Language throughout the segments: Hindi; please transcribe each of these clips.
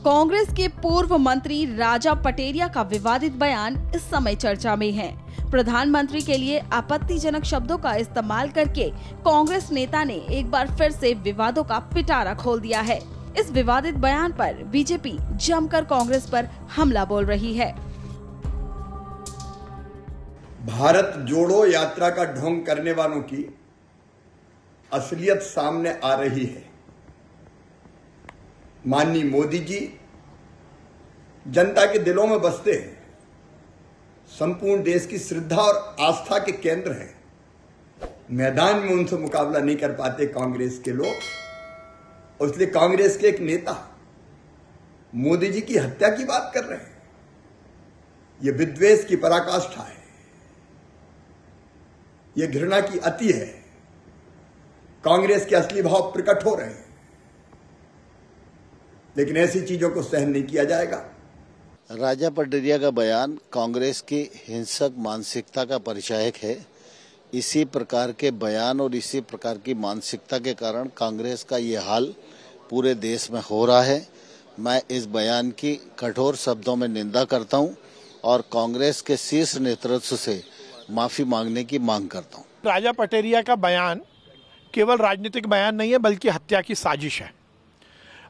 कांग्रेस के पूर्व मंत्री राजा पटेरिया का विवादित बयान इस समय चर्चा में है। प्रधानमंत्री के लिए आपत्तिजनक शब्दों का इस्तेमाल करके कांग्रेस नेता ने एक बार फिर से विवादों का पिटारा खोल दिया है। इस विवादित बयान पर बीजेपी जमकर कांग्रेस पर हमला बोल रही है। भारत जोड़ो यात्रा का ढोंग करने वालों की असलियत सामने आ रही है। माननीय मोदी जी जनता के दिलों में बसते हैं, संपूर्ण देश की श्रद्धा और आस्था के केंद्र हैं। मैदान में उनसे मुकाबला नहीं कर पाते कांग्रेस के लोग, और इसलिए कांग्रेस के एक नेता मोदी जी की हत्या की बात कर रहे हैं। यह विद्वेष की पराकाष्ठा है, यह घृणा की अति है। कांग्रेस के असली भाव प्रकट हो रहे हैं, लेकिन ऐसी चीजों को सहन नहीं किया जाएगा। राजा पटेरिया का बयान कांग्रेस की हिंसक मानसिकता का परिचायक है। इसी प्रकार के बयान और इसी प्रकार की मानसिकता के कारण कांग्रेस का ये हाल पूरे देश में हो रहा है। मैं इस बयान की कठोर शब्दों में निंदा करता हूं और कांग्रेस के शीर्ष नेतृत्व से माफी मांगने की मांग करता हूं। राजा पटेरिया का बयान केवल राजनीतिक बयान नहीं है, बल्कि हत्या की साजिश है।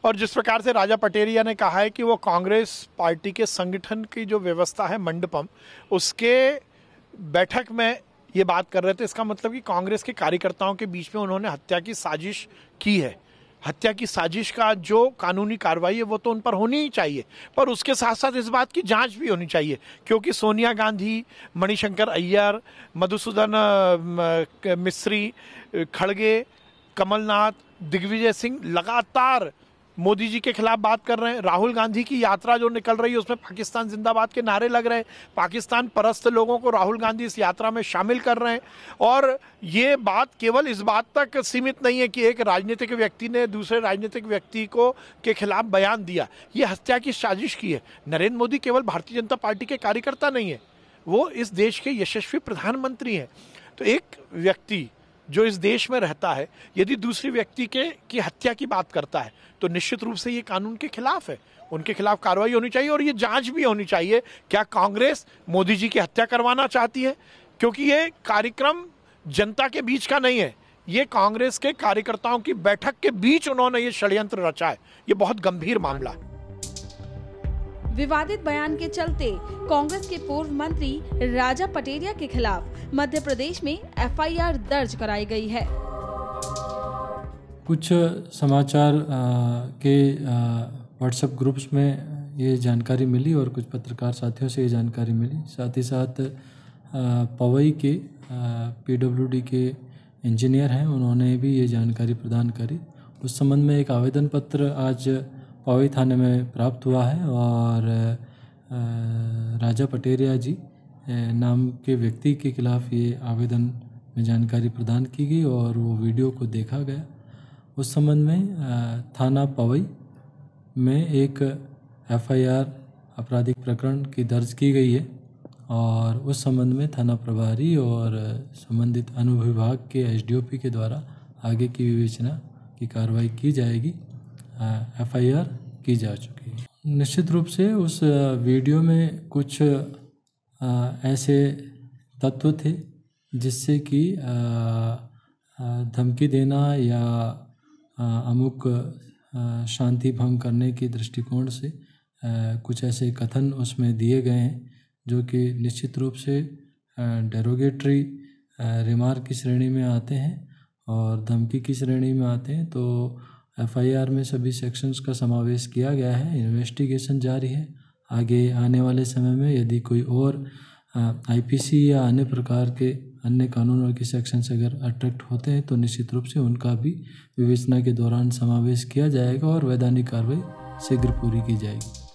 और जिस प्रकार से राजा पटेरिया ने कहा है कि वो कांग्रेस पार्टी के संगठन की जो व्यवस्था है मंडपम, उसके बैठक में ये बात कर रहे थे, इसका मतलब कि कांग्रेस के कार्यकर्ताओं के बीच में उन्होंने हत्या की साजिश की है। हत्या की साजिश का जो कानूनी कार्रवाई है वो तो उन पर होनी ही चाहिए, पर उसके साथ साथ इस बात की जांच भी होनी चाहिए, क्योंकि सोनिया गांधी, मणिशंकर अय्यर, मधुसूदन मिस्त्री, खड़गे, कमलनाथ, दिग्विजय सिंह लगातार मोदी जी के खिलाफ बात कर रहे हैं। राहुल गांधी की यात्रा जो निकल रही है उसमें पाकिस्तान जिंदाबाद के नारे लग रहे हैं। पाकिस्तान परस्त लोगों को राहुल गांधी इस यात्रा में शामिल कर रहे हैं। और ये बात केवल इस बात तक सीमित नहीं है कि एक राजनीतिक व्यक्ति ने दूसरे राजनीतिक व्यक्ति को के खिलाफ बयान दिया। ये हत्या की साजिश की है। नरेंद्र मोदी केवल भारतीय जनता पार्टी के कार्यकर्ता नहीं है, वो इस देश के यशस्वी प्रधानमंत्री हैं। तो एक व्यक्ति जो इस देश में रहता है यदि दूसरी व्यक्ति की हत्या की बात करता है तो निश्चित रूप से ये कानून के खिलाफ है। उनके खिलाफ कार्रवाई होनी चाहिए और ये जांच भी होनी चाहिए, क्या कांग्रेस मोदी जी की हत्या करवाना चाहती है? क्योंकि ये कार्यक्रम जनता के बीच का नहीं है, ये कांग्रेस के कार्यकर्ताओं की बैठक के बीच उन्होंने ये षड्यंत्र रचा है। ये बहुत गंभीर मामला है। विवादित बयान के चलते कांग्रेस के पूर्व मंत्री राजा पटेरिया के खिलाफ मध्य प्रदेश में एफआईआर दर्ज कराई गई है। कुछ समाचार के व्हाट्सएप ग्रुप्स में ये जानकारी मिली और कुछ पत्रकार साथियों से ये जानकारी मिली। साथ ही साथ पवई के पीडब्ल्यूडी के इंजीनियर हैं, उन्होंने भी ये जानकारी प्रदान करी। उस संबंध में एक आवेदन पत्र आज पवई थाने में प्राप्त हुआ है और राजा पटेरिया जी नाम के व्यक्ति के खिलाफ ये आवेदन में जानकारी प्रदान की गई और वो वीडियो को देखा गया। उस संबंध में थाना पवई में एक एफआईआर आपराधिक प्रकरण की दर्ज की गई है और उस संबंध में थाना प्रभारी और संबंधित अनुविभाग के एसडीओपी के द्वारा आगे की विवेचना की कार्रवाई की जाएगी। एफआईआर की जा चुकी है। निश्चित रूप से उस वीडियो में कुछ ऐसे तत्व थे जिससे कि धमकी देना या अमुक शांति भंग करने के दृष्टिकोण से कुछ ऐसे कथन उसमें दिए गए हैं जो कि निश्चित रूप से डेरोगेटरी रिमार्क की श्रेणी में आते हैं और धमकी की श्रेणी में आते हैं। तो एफआईआर में सभी सेक्शंस का समावेश किया गया है। इन्वेस्टिगेशन जारी है। आगे आने वाले समय में यदि कोई और आईपीसी या अन्य प्रकार के अन्य कानूनों के सेक्शंस अगर अट्रैक्ट होते हैं तो निश्चित रूप से उनका भी विवेचना के दौरान समावेश किया जाएगा और वैधानिक कार्रवाई शीघ्र पूरी की जाएगी।